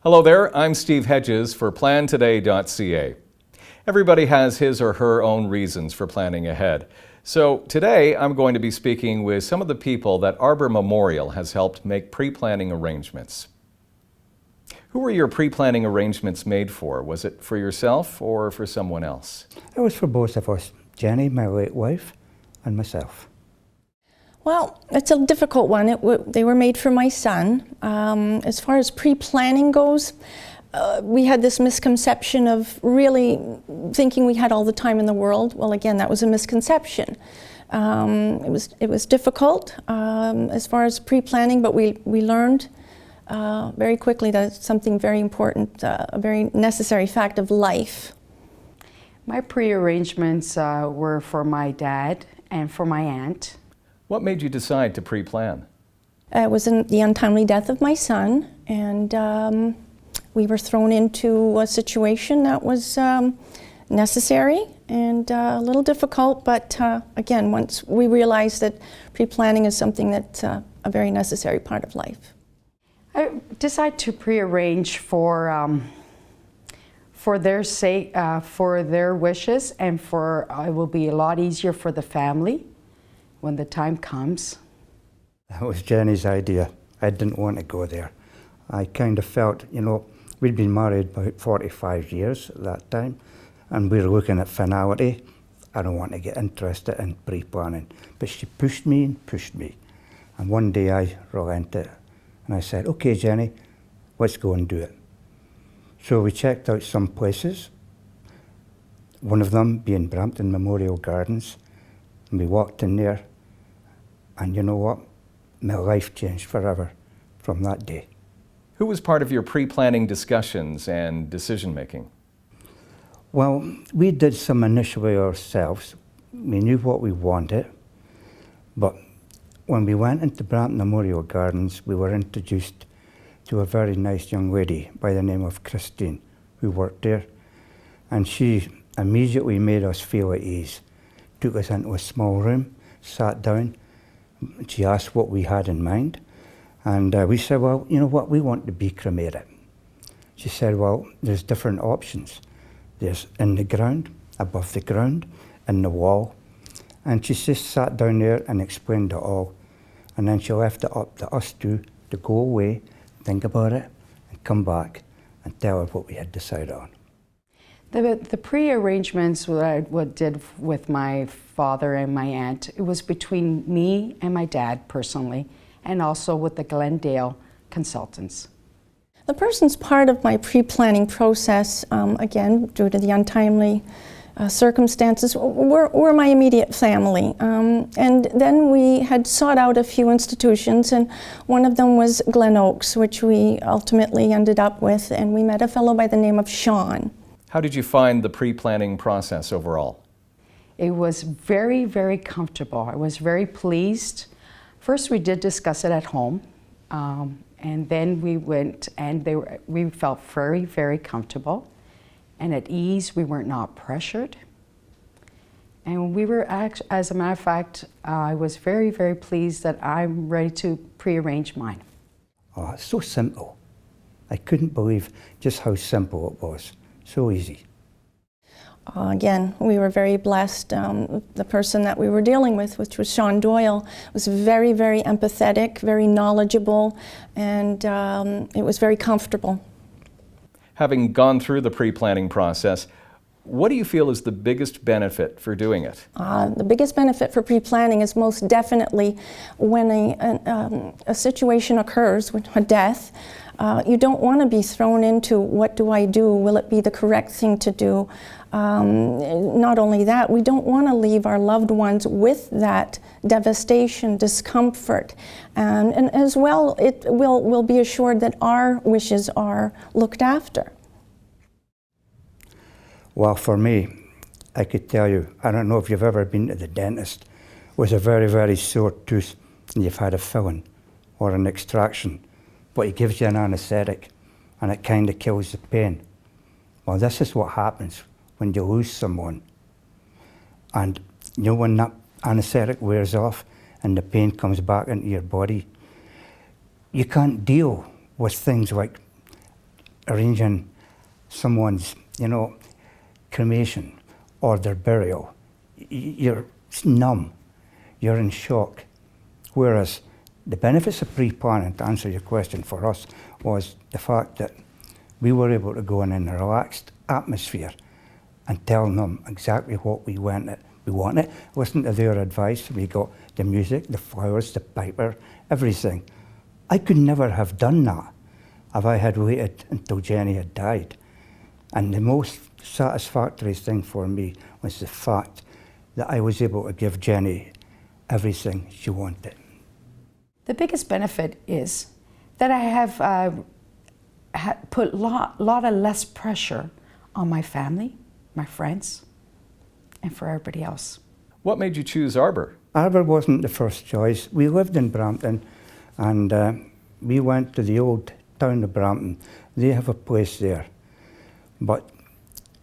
Hello there, I'm Steve Hedges for PlanToday.ca. Everybody has his or her own reasons for planning ahead. So today I'm going to be speaking with some of the people that Arbor Memorial has helped make pre-planning arrangements. Who were your pre-planning arrangements made for? Was it for yourself or for someone else? It was for both of us, Jenny, my late wife, and myself. Well, it's a difficult one. They were made for my son. As far as pre-planning goes, we had this misconception of really thinking we had all the time in the world. Well, again, that was a misconception. It was difficult as far as pre-planning, but we learned very quickly that it's something very important, a very necessary fact of life. My pre-arrangements were for my dad and for my aunt. What made you decide to pre-plan? It was the untimely death of my son, and we were thrown into a situation that was necessary and a little difficult, but again, once we realized that pre-planning is something that's a very necessary part of life. I decided to pre-arrange for their sake, for their wishes, and it will be a lot easier for the family when the time comes. That was Jenny's idea. I didn't want to go there. I kind of felt, we'd been married about 45 years at that time, and we were looking at finality. I don't want to get interested in pre-planning. But she pushed me and pushed me. And one day I relented, and I said, okay, Jenny, let's go and do it. So we checked out some places, one of them being Brampton Memorial Gardens, and we walked in there, and you know what? My life changed forever from that day. Who was part of your pre-planning discussions and decision-making? Well, we did some initially ourselves. We knew what we wanted, but when we went into Brampton Memorial Gardens, we were introduced to a very nice young lady by the name of Christine, who worked there, and she immediately made us feel at ease. Took us into a small room, sat down. She asked what we had in mind, and we said, well, you know what, we want to be cremated. She said, well, there's different options. There's in the ground, above the ground, in the wall. And she just sat down there and explained it all. And then she left it up to us two to go away, think about it, and come back and tell her what we had decided on. The pre-arrangements what I did with my father and my aunt, it was between me and my dad personally, and also with the Glendale consultants. The person's part of my pre-planning process, again, due to the untimely circumstances, were my immediate family. And then we had sought out a few institutions, and one of them was Glen Oaks, which we ultimately ended up with, and we met a fellow by the name of Sean. How did you find the pre-planning process overall? It was very, very comfortable. I was very pleased. First, we did discuss it at home, and then we went and we felt very, very comfortable and at ease. We were not pressured. And we were, as a matter of fact, I was very, very pleased that I'm ready to pre-arrange mine. Oh, it's so simple. I couldn't believe just how simple it was. So easy. Again, we were very blessed. The person that we were dealing with, which was Sean Doyle, was very, very empathetic, very knowledgeable, and it was very comfortable. Having gone through the pre-planning process, what do you feel is the biggest benefit for doing it? The biggest benefit for pre-planning is most definitely when a situation occurs, a death. You don't want to be thrown into, what do I do? Will it be the correct thing to do? Not only that, we don't want to leave our loved ones with that devastation, discomfort. And as well, we'll be assured that our wishes are looked after. Well, for me, I could tell you, I don't know if you've ever been to the dentist with a very, very sore tooth and you've had a filling or an extraction, but he gives you an anesthetic and it kind of kills the pain. Well, this is what happens when you lose someone. And when that anesthetic wears off and the pain comes back into your body, you can't deal with things like arranging someone's, cremation or their burial, you're numb, you're in shock. Whereas the benefits of pre-planning, to answer your question for us, was the fact that we were able to go in a relaxed atmosphere and tell them exactly what we wanted. Listen to their advice. We got the music, the flowers, the piper, everything. I could never have done that if I had waited until Jenny had died. And the most satisfactory thing for me was the fact that I was able to give Jenny everything she wanted. The biggest benefit is that I have put a lot of less pressure on my family, my friends, and for everybody else. What made you choose Arbor? Arbor wasn't the first choice. We lived in Brampton, and we went to the old town of Brampton. They have a place there. But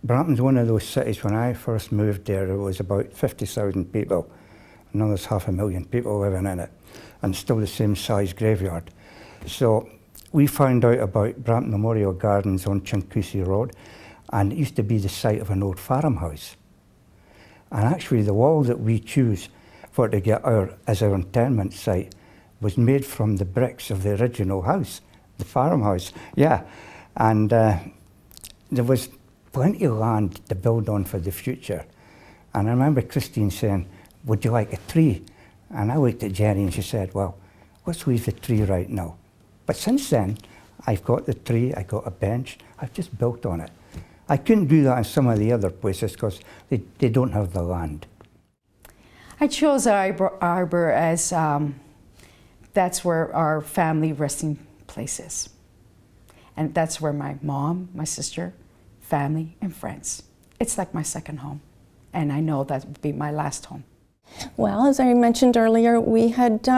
Brampton's one of those cities, when I first moved there, it was about 50,000 people. Now there's 500,000 people living in it, and still the same size graveyard. So we found out about Brampton Memorial Gardens on Chincoosea Road, and it used to be the site of an old farmhouse. And actually the wall that we choose for to get as our interment site was made from the bricks of the original house, the farmhouse, yeah. And there was plenty of land to build on for the future. And I remember Christine saying, "Would you like a tree?" And I looked at Jenny and she said, "Well, let's leave the tree right now." But since then, I've got the tree, I got a bench, I've just built on it. I couldn't do that in some of the other places because they don't have the land. I chose Arbor as that's where our family resting place is. And that's where my mom, my sister, family, and friends. It's like my second home. And I know that would be my last home. Well, as I mentioned earlier, we had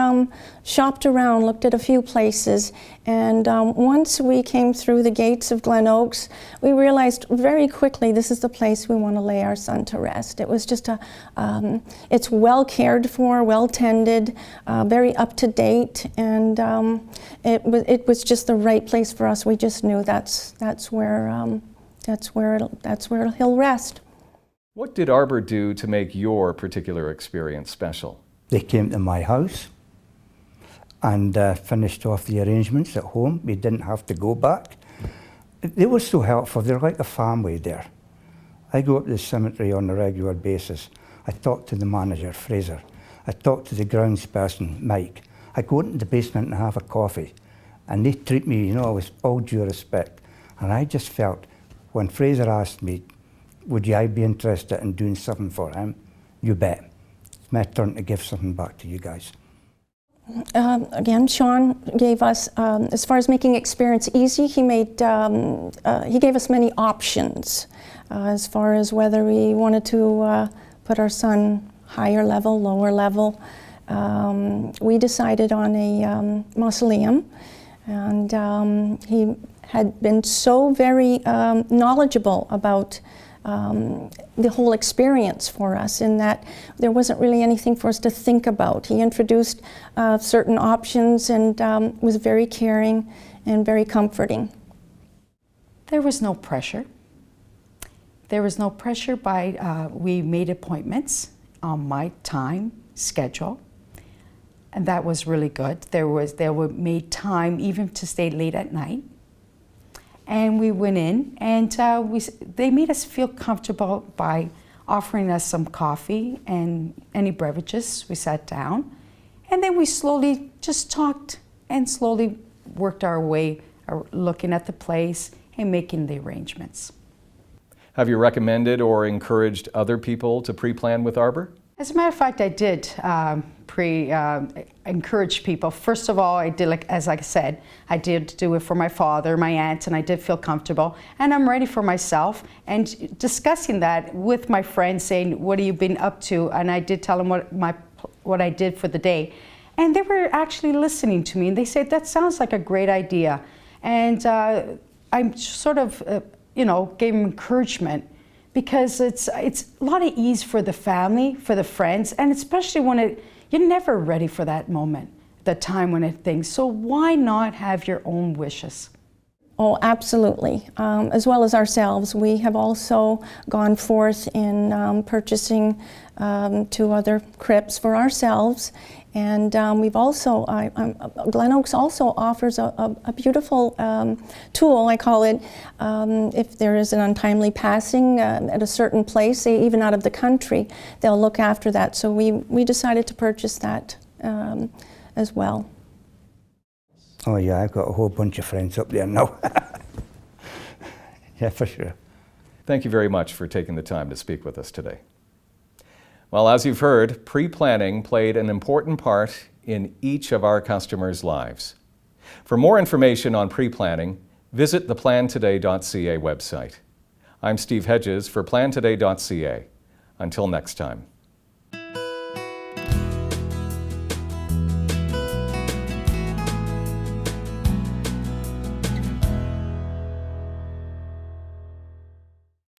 shopped around, looked at a few places, and once we came through the gates of Glen Oaks, we realized very quickly this is the place we want to lay our son to rest. It was just it's well cared for, well tended, very up to date, and it was just the right place for us. We just knew that's where he'll rest. What did Arbor do to make your particular experience special? They came to my house and finished off the arrangements at home. We didn't have to go back. They were so helpful. They're like a family there. I go up to the cemetery on a regular basis. I talk to the manager, Fraser. I talk to the grounds person, Mike. I go into the basement and have a coffee. And they treat me, with all due respect. And I just felt, when Fraser asked me, would I be interested in doing something for him? You bet. It's my turn to give something back to you guys. Again, Sean gave us, as far as making experience easy, he gave us many options as far as whether we wanted to put our son higher level, lower level. We decided on a mausoleum, and he had been so very knowledgeable about the whole experience for us, in that there wasn't really anything for us to think about. He introduced certain options and was very caring and very comforting. There was no pressure. There was no pressure we made appointments on my time schedule, and that was really good. They were made time even to stay late at night. And we went in, and they made us feel comfortable by offering us some coffee and any beverages. We sat down, and then we slowly just talked and slowly worked our way, looking at the place and making the arrangements. Have you recommended or encouraged other people to pre-plan with Arbor? As a matter of fact, I did encourage people. First of all, I did, as I said, I did do it for my father, my aunt, and I did feel comfortable. And I'm ready for myself. And discussing that with my friends, saying, "What have you been up to?" And I did tell them what I did for the day. And they were actually listening to me. And they said, "That sounds like a great idea." And I'm sort of, gave them encouragement. Because it's a lot of ease for the family, for the friends, and especially when you're never ready for that moment, the time when it thinks. So why not have your own wishes? Oh, absolutely. As well as ourselves, we have also gone forth in purchasing 2 other crypts for ourselves. And we've also, Glen Oaks also offers a beautiful tool, I call it, if there is an untimely passing at a certain place, say even out of the country, they'll look after that. So we decided to purchase that as well. Oh yeah, I've got a whole bunch of friends up there now. Yeah, for sure. Thank you very much for taking the time to speak with us today. Well, as you've heard, pre-planning played an important part in each of our customers' lives. For more information on pre-planning, visit the PlanToday.ca website. I'm Steve Hedges for PlanToday.ca. Until next time.